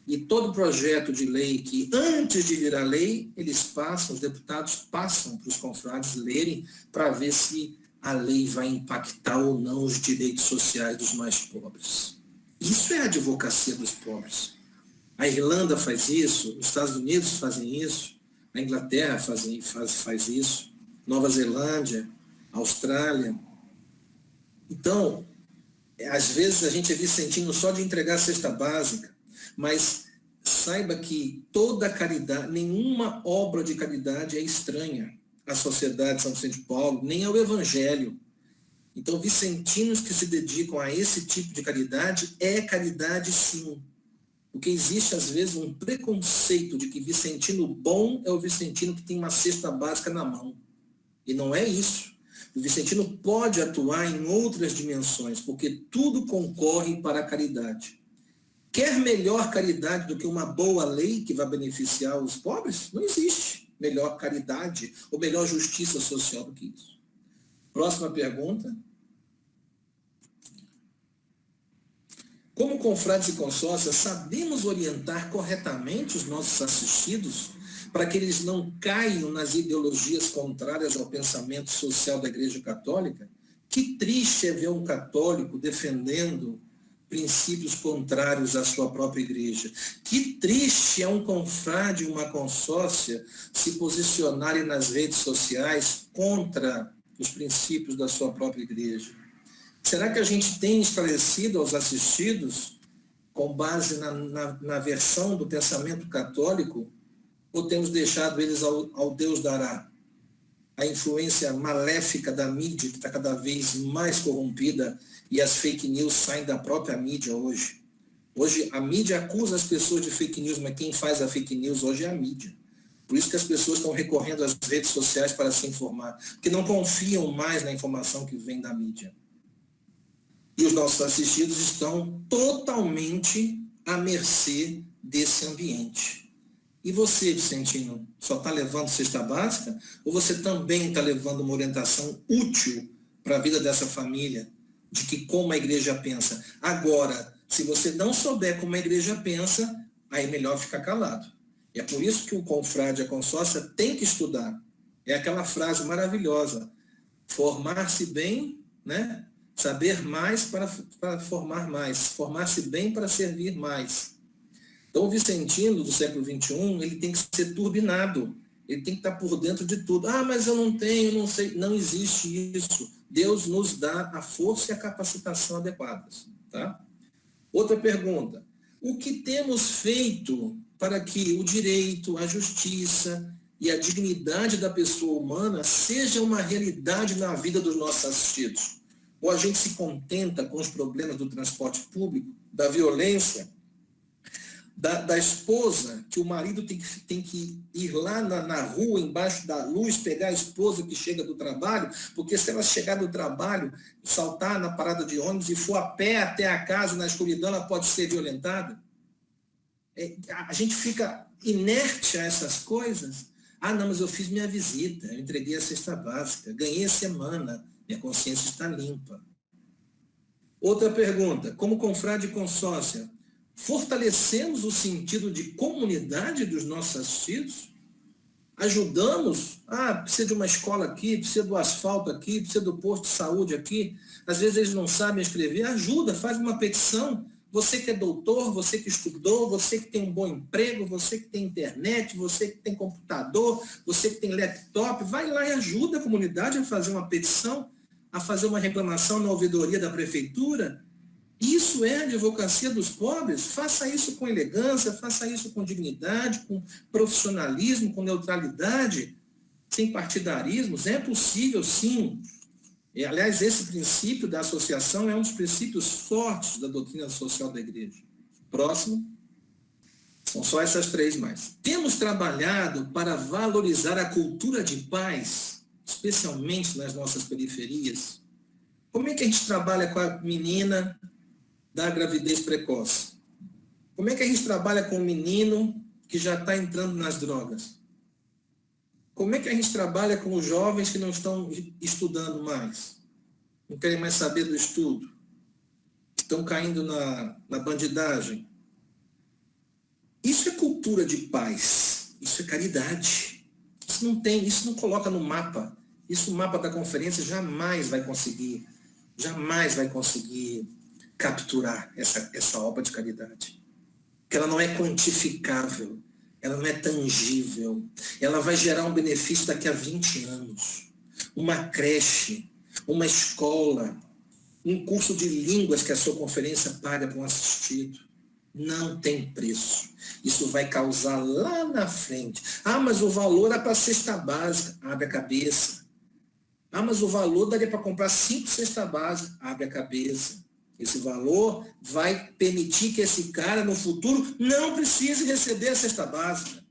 e todo projeto de lei que, antes de virar lei, os deputados passam para os confrades lerem para ver se a lei vai impactar ou não os direitos sociais dos mais pobres. Isso é a advocacia dos pobres. A Irlanda faz isso, os Estados Unidos fazem isso, a Inglaterra faz isso, Nova Zelândia, Austrália. Então, às vezes a gente é vicentino só de entregar a cesta básica, mas saiba que toda caridade, nenhuma obra de caridade é estranha à Sociedade São Vicente de Paulo, nem ao Evangelho. Então, vicentinos que se dedicam a esse tipo de caridade, é caridade sim. Porque existe, às vezes, um preconceito de que vicentino bom é o vicentino que tem uma cesta básica na mão. E não é isso. O vicentino pode atuar em outras dimensões, porque tudo concorre para a caridade. Quer melhor caridade do que uma boa lei que vai beneficiar os pobres? Não existe melhor caridade ou melhor justiça social do que isso. Próxima pergunta. Como confrades e consórcias, sabemos orientar corretamente os nossos assistidos para que eles não caiam nas ideologias contrárias ao pensamento social da Igreja Católica? Que triste é ver um católico defendendo princípios contrários à sua própria igreja. Que triste é um confrade e uma consórcia se posicionarem nas redes sociais contra os princípios da sua própria igreja. Será que a gente tem esclarecido aos assistidos com base na versão do pensamento católico ou temos deixado eles ao Deus dará? a influência maléfica da mídia, que está cada vez mais corrompida, e as fake news saem da própria mídia hoje. Hoje a mídia acusa as pessoas de fake news, mas quem faz a fake news hoje é a mídia. Por isso que as pessoas estão recorrendo às redes sociais para se informar, porque não confiam mais na informação que vem da mídia. E os nossos assistidos estão totalmente à mercê desse ambiente. E você, Vicentino, só está levando cesta básica? Ou você também está levando uma orientação útil para a vida dessa família, de que como a igreja pensa? Agora, se você não souber como a igreja pensa, aí melhor ficar calado. É por isso que o confrade, a consórcia, tem que estudar. É aquela frase maravilhosa: formar-se bem, né? Saber mais para formar mais, formar-se bem para servir mais. Então, o vicentino do século XXI, ele tem que ser turbinado, ele tem que estar por dentro de tudo. Ah, mas eu não tenho, não sei. Não existe isso. Deus nos dá a força e a capacitação adequadas. Tá? Outra pergunta: o que temos feito para que o direito, a justiça e a dignidade da pessoa humana seja uma realidade na vida dos nossos assistidos? Ou a gente se contenta com os problemas do transporte público, da violência, da esposa, que o marido tem que ir lá na rua, embaixo da luz, pegar a esposa que chega do trabalho, porque se ela chegar do trabalho, saltar na parada de ônibus e for a pé até a casa, na escuridão, ela pode ser violentada? A gente fica inerte a essas coisas. Ah, não, mas eu fiz minha visita, eu entreguei a cesta básica, ganhei a semana, minha consciência está limpa. Outra pergunta: como confrade e consórcia, fortalecemos o sentido de comunidade dos nossos assistidos? Ajudamos? Ah, precisa de uma escola aqui, precisa do asfalto aqui, precisa do posto de saúde aqui. Às vezes eles não sabem escrever. Ajuda, faz uma petição. Você que é doutor, você que estudou, você que tem um bom emprego, você que tem internet, você que tem computador, você que tem laptop, vai lá e ajuda a comunidade a fazer uma petição, a fazer uma reclamação na ouvidoria da prefeitura. Isso é a advocacia dos pobres. Faça isso com elegância, faça isso com dignidade, com profissionalismo, com neutralidade, sem partidarismos. É possível, sim. E, aliás, esse princípio da associação é um dos princípios fortes da doutrina social da igreja. Próximo. São só essas três mais. Temos trabalhado para valorizar a cultura de paz, especialmente nas nossas periferias. Como é que a gente trabalha com a menina da gravidez precoce? Como é que a gente trabalha com o menino que já está entrando nas drogas? Como é que a gente trabalha com os jovens que não estão estudando mais? Não querem mais saber do estudo? Estão caindo na bandidagem? Isso é cultura de paz. Isso é caridade. Isso não coloca no mapa. Isso o mapa da conferência jamais vai conseguir capturar essa obra de caridade. Porque ela não é quantificável, ela não é tangível, ela vai gerar um benefício daqui a 20 anos. Uma creche, uma escola, um curso de línguas que a sua conferência paga para um assistido. Não tem preço. Isso vai causar lá na frente. Ah, mas o valor é para a cesta básica. Abre a cabeça. Ah, mas o valor daria para comprar 5 cestas básicas. Abre a cabeça. Esse valor vai permitir que esse cara, no futuro, não precise receber a cesta básica.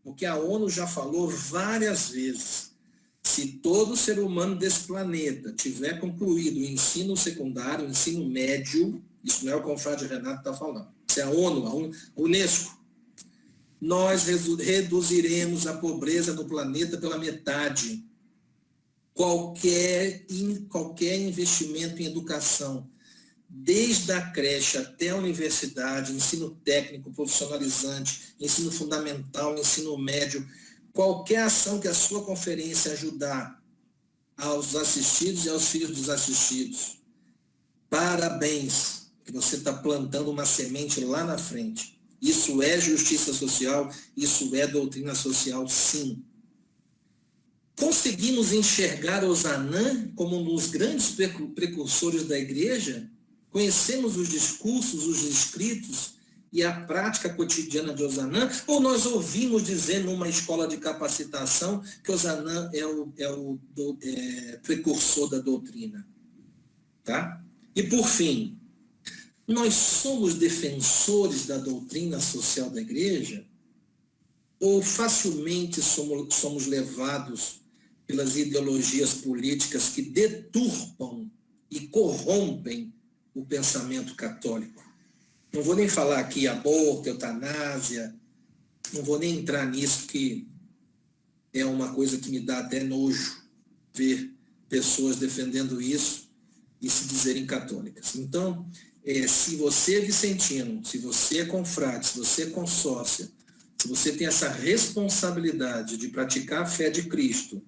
Porque a ONU já falou várias vezes. Se todo ser humano desse planeta tiver concluído o ensino secundário, o ensino médio, isso não é o confrade Renato que está falando, isso é a ONU, a Unesco, nós reduziremos a pobreza no planeta pela metade. Qualquer investimento em educação, desde a creche até a universidade, ensino técnico, profissionalizante, ensino fundamental, ensino médio, qualquer ação que a sua conferência ajudar aos assistidos e aos filhos dos assistidos, parabéns, que você está plantando uma semente lá na frente. Isso é justiça social, isso é doutrina social, sim. Conseguimos enxergar Osanã como um dos grandes precursores da igreja? Conhecemos os discursos, os escritos e a prática cotidiana de Ozanam, ou nós ouvimos dizer numa escola de capacitação que Ozanam é o precursor da doutrina? Tá? E por fim, nós somos defensores da doutrina social da igreja ou facilmente somos levados pelas ideologias políticas que deturpam e corrompem o pensamento católico? Não vou nem falar aqui aborto, eutanásia, não vou nem entrar nisso, que é uma coisa que me dá até nojo ver pessoas defendendo isso e se dizerem católicas. Então, se você é vicentino, se você é confrade, se você é consórcia, se você tem essa responsabilidade de praticar a fé de Cristo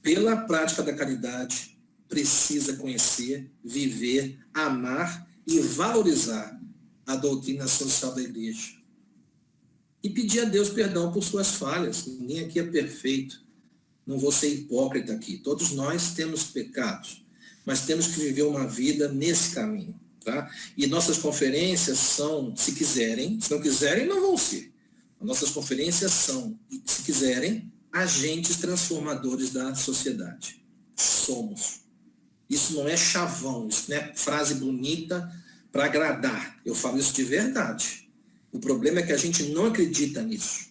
pela prática da caridade, precisa conhecer, viver, amar e valorizar a doutrina social da igreja. E pedir a Deus perdão por suas falhas. Ninguém aqui é perfeito. Não vou ser hipócrita aqui. Todos nós temos pecados, mas temos que viver uma vida nesse caminho. Tá? E nossas conferências são, se quiserem, se não quiserem, não vão ser. Nossas conferências são, se quiserem, agentes transformadores da sociedade. Somos. Isso não é chavão, isso não é frase bonita para agradar. Eu falo isso de verdade. O problema é que a gente não acredita nisso.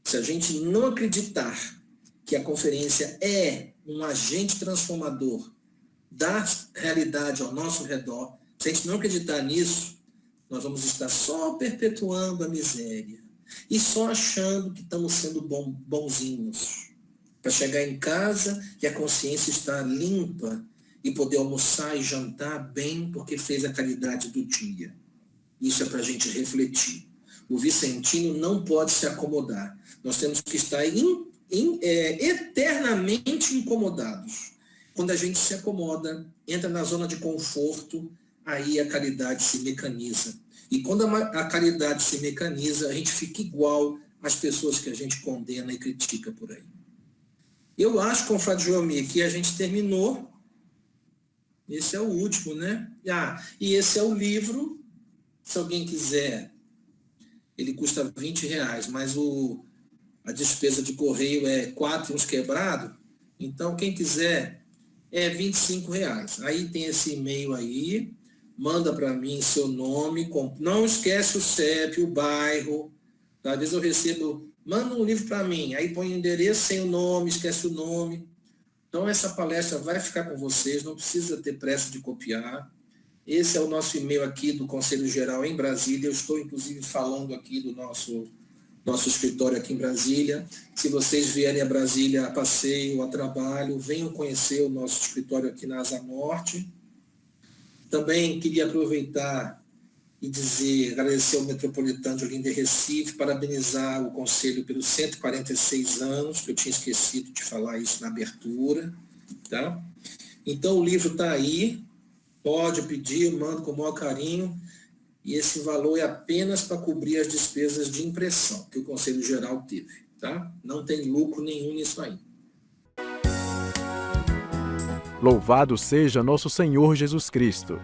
Se a gente não acreditar que a conferência é um agente transformador da realidade ao nosso redor, se a gente não acreditar nisso, nós vamos estar só perpetuando a miséria e só achando que estamos sendo bonzinhos, para chegar em casa e a consciência estar limpa e poder almoçar e jantar bem porque fez a caridade do dia. Isso é para a gente refletir. O vicentino não pode se acomodar. Nós temos que estar eternamente incomodados. Quando a gente se acomoda, entra na zona de conforto, aí a caridade se mecaniza. E quando a caridade se mecaniza, a gente fica igual às pessoas que a gente condena e critica por aí. Eu acho, confrade Joelmir, que a gente terminou. Esse é o último, né? E esse é o livro. Se alguém quiser, ele custa R$20, mas a despesa de correio é 4 e uns quebrado. Então, quem quiser, é R$25. Aí tem esse e-mail aí, manda para mim seu nome, não esquece o CEP, o bairro. Às vezes eu recebo, manda um livro para mim, aí põe o endereço sem o nome, esquece o nome. Então, essa palestra vai ficar com vocês, não precisa ter pressa de copiar. Esse é o nosso e-mail aqui do Conselho Geral em Brasília. Eu estou, inclusive, falando aqui do nosso escritório aqui em Brasília. Se vocês vierem a Brasília a passeio, a trabalho, venham conhecer o nosso escritório aqui na Asa Norte. Também queria aproveitar e agradecer ao Metropolitano de Olinda e Recife, parabenizar o Conselho pelos 146 anos, que eu tinha esquecido de falar isso na abertura. Tá? Então, o livro está aí, pode pedir, eu mando com o maior carinho, e esse valor é apenas para cobrir as despesas de impressão que o Conselho Geral teve. Tá? Não tem lucro nenhum nisso aí. Louvado seja nosso Senhor Jesus Cristo.